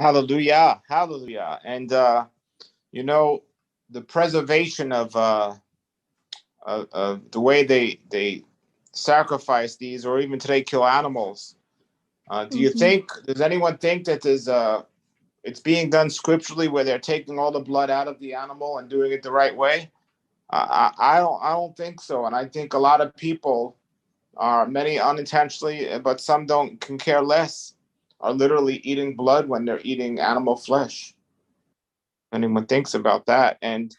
Hallelujah. Hallelujah. And, you know, the preservation of the way they sacrifice these, or even today kill animals. Hmm. Does anyone think that it's being done scripturally where they're taking all the blood out of the animal and doing it the right way? I don't think so. And I think a lot of people are, many unintentionally, but some don't, can care less, are literally eating blood when they're eating animal flesh. Anyone thinks about that. And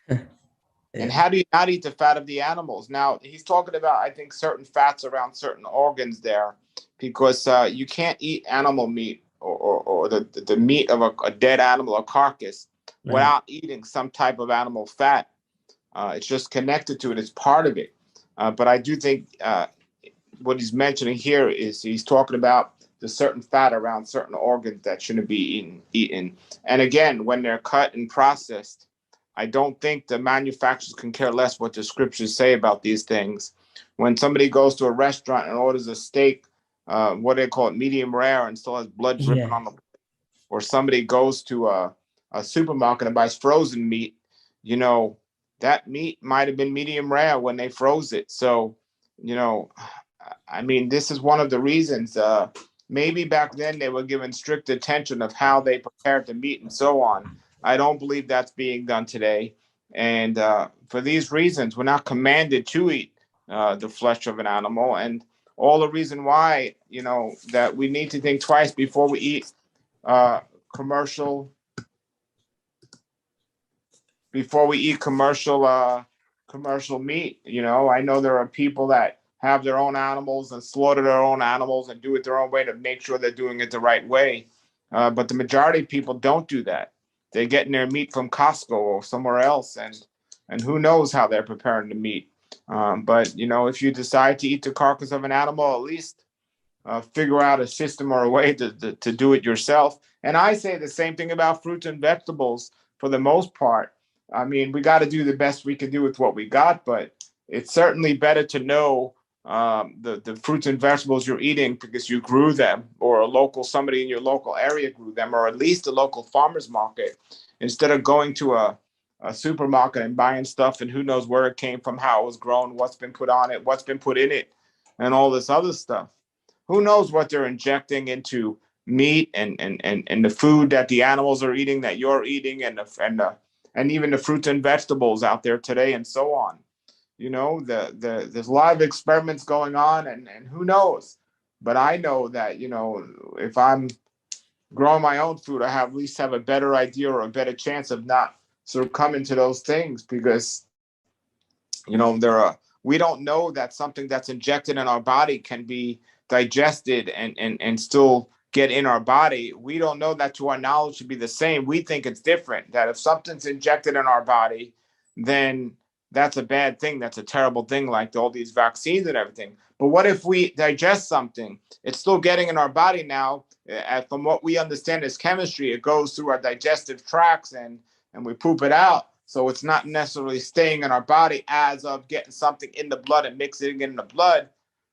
Yeah. how do you not eat the fat of the animals? Now, he's talking about, I think, certain fats around certain organs there, because you can't eat animal meat, or the meat of a dead animal, a carcass, Right. without eating some type of animal fat. It's just connected to it. It's part of it. But I do think what he's mentioning here is he's talking about the certain fat around certain organs that shouldn't be eaten. And again, when they're cut and processed, I don't think the manufacturers can care less what the scriptures say about these things. When somebody goes to a restaurant and orders a steak, what do they call it, medium rare, and still has blood dripping Yeah. on the, or somebody goes to a supermarket and buys frozen meat, you know, that meat might have been medium rare when they froze it. So, you know, I mean, this is one of the reasons. Maybe back then they were given strict attention of how they prepared the meat and so on. I don't believe that's being done today. And for these reasons, we're not commanded to eat the flesh of an animal. And all the reason why, that we need to think twice before we eat uh, commercial commercial meat. I know there are people that have their own animals and slaughter their own animals and do it their own way to make sure they're doing it the right way. But the majority of people don't do that. They're getting their meat from Costco or somewhere else, and who knows how they're preparing the meat. But if you decide to eat the carcass of an animal, at least figure out a system or a way to do it yourself. And I say the same thing about fruits and vegetables for the most part. I mean, we got to do the best we can do with what we got, but it's certainly better to know the fruits and vegetables you're eating because you grew them, or somebody in your local area grew them, or at least a local farmer's market, instead of going to a supermarket and buying stuff and who knows where it came from, how it was grown, what's been put on it, what's been put in it, and all this other stuff. Who knows what they're injecting into meat and the food that the animals are eating, that you're eating, and even the fruits and vegetables out there today, and so on. There's a lot of experiments going on, and who knows. But I know that, if I'm growing my own food, I have at least have a better idea or a better chance of not succumbing to those things, because we don't know that something that's injected in our body can be digested and still get in our body. We don't know that, to our knowledge, to be the same. We think it's different, that if something's injected in our body, then that's a bad thing. That's a terrible thing, like all these vaccines and everything. But what if we digest something? It's still getting in our body now. From what we understand as chemistry, it goes through our digestive tracts, and we poop it out. So it's not necessarily staying in our body as of getting something in the blood and mixing it in the blood.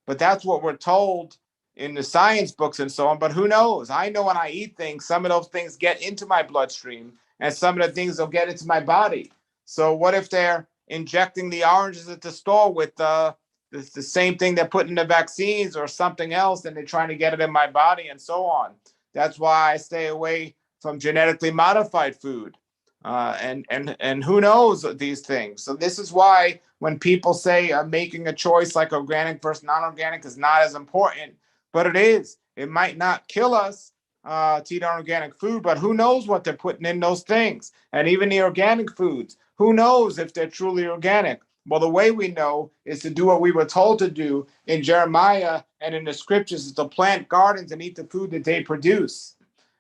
But that's what we're told in the science books and so on. But who knows? I know when I eat things, some of those things get into my bloodstream, and some of the things will get into my body. So what if they're injecting the oranges at the store with the same thing they're putting in the vaccines or something else, and they're trying to get it in my body and so on? That's why I stay away from genetically modified food. And who knows these things. So this is why when people say making a choice like organic versus non-organic is not as important, but it is. It might not kill us to eat organic food, but who knows what they're putting in those things. And even the organic foods, who knows if they're truly organic? Well, the way we know is to do what we were told to do in Jeremiah and in the scriptures, is to plant gardens and eat the food that they produce.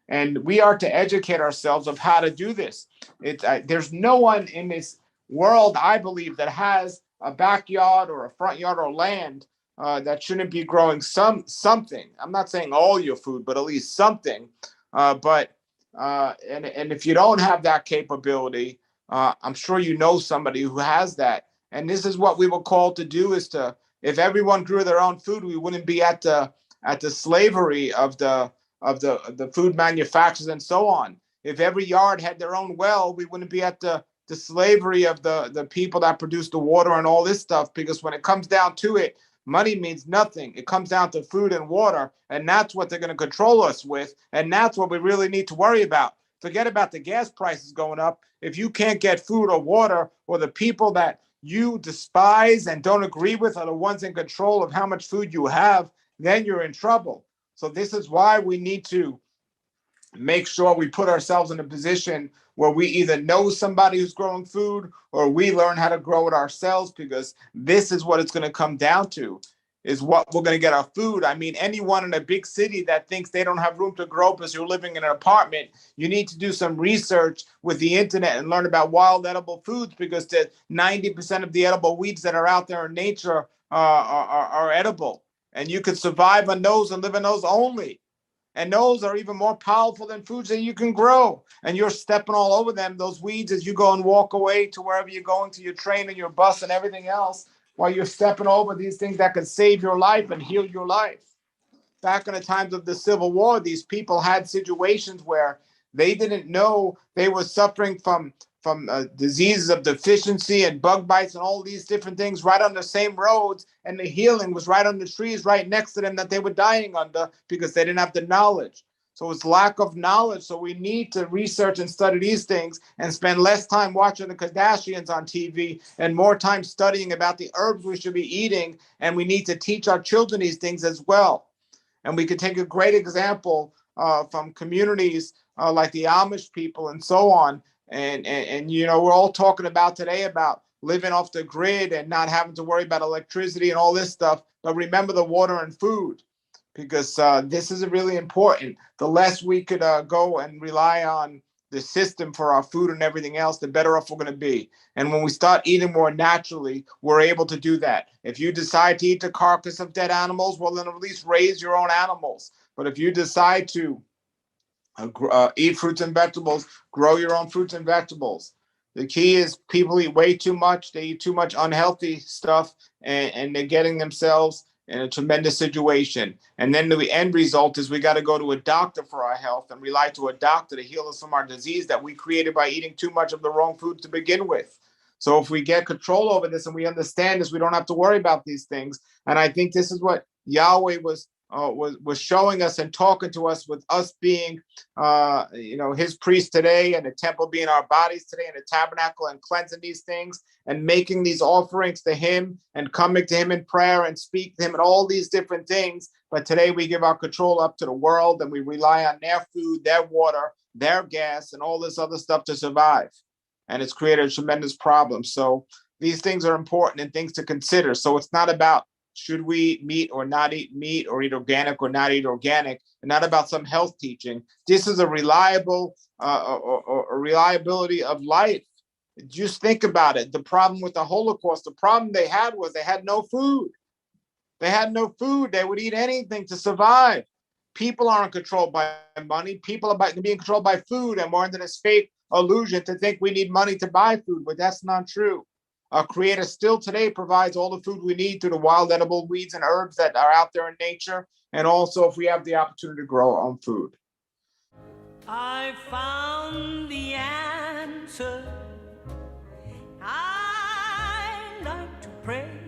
And we are to educate ourselves of how to do this. There's no one in this world, I believe, that has a backyard or a front yard or land that shouldn't be growing something. I'm not saying all your food, but at least something. And if you don't have that capability, I'm sure you know somebody who has that. And this is what we were called to do: is to, if everyone grew their own food, we wouldn't be at the slavery the food manufacturers and so on. If every yard had their own well, we wouldn't be at the slavery of the people that produce the water and all this stuff, because when it comes down to it, money means nothing. It comes down to food and water, and that's what they're going to control us with, and that's what we really need to worry about. Forget about the gas prices going up. If you can't get food or water, or the people that you despise and don't agree with are the ones in control of how much food you have, then you're in trouble. So this is why we need to make sure we put ourselves in a position where we either know somebody who's growing food or we learn how to grow it ourselves, because this is what it's going to come down to, is what we're going to get our food. I mean, anyone in a big city that thinks they don't have room to grow because you're living in an apartment, you need to do some research with the internet and learn about wild edible foods, because 90% of the edible weeds that are out there in nature are edible. And you could survive on those and live on those only. And those are even more powerful than foods that you can grow. And you're stepping all over them, those weeds, as you go and walk away to wherever you're going, to your train and your bus and everything else, while you're stepping over these things that could save your life and heal your life. Back in the times of the Civil War, these people had situations where they didn't know they were suffering from diseases of deficiency and bug bites and all these different things right on the same roads, and the healing was right on the trees right next to them that they were dying under, because they didn't have the knowledge. So it's lack of knowledge. So we need to research and study these things and spend less time watching the Kardashians on TV and more time studying about the herbs we should be eating. And we need to teach our children these things as well. And we could take a great example from communities like the Amish people and so on. And you know, we're all talking about today about living off the grid and not having to worry about electricity and all this stuff. But remember the water and food, because this is really important. The less we could go and rely on the system for our food and everything else, the better off we're going to be. And when we start eating more naturally, we're able to do that. If you decide to eat the carcass of dead animals, well, then at least raise your own animals. But if you decide to eat fruits and vegetables, grow your own fruits and vegetables. The key is people eat way too much. They eat too much unhealthy stuff, and they're getting themselves in a tremendous situation. And then the end result is we got to go to a doctor for our health and rely to a doctor to heal us from our disease that we created by eating too much of the wrong food to begin with. So if we get control over this and we understand this, we don't have to worry about these things. And I think this is what Yahweh was showing us and talking to us, with us being, his priests today, and the temple being our bodies today, and the tabernacle, and cleansing these things and making these offerings to him and coming to him in prayer and speak to him and all these different things. But today we give our control up to the world, and we rely on their food, their water, their gas, and all this other stuff to survive. And it's created a tremendous problem. So these things are important and things to consider. So it's not about should we eat meat or not eat meat, or eat organic or not eat organic, and not about some health teaching. This is a reliable or reliability of life. Just think about it. The problem with the Holocaust, the problem they had was they had no food. They had no food. They would eat anything to survive. People aren't controlled by money. People are being controlled by food, and we're under this fake illusion to think we need money to buy food, but that's not true. Our Creator still today provides all the food we need through the wild edible weeds and herbs that are out there in nature, and also if we have the opportunity to grow our own food. I found the answer. I like to pray.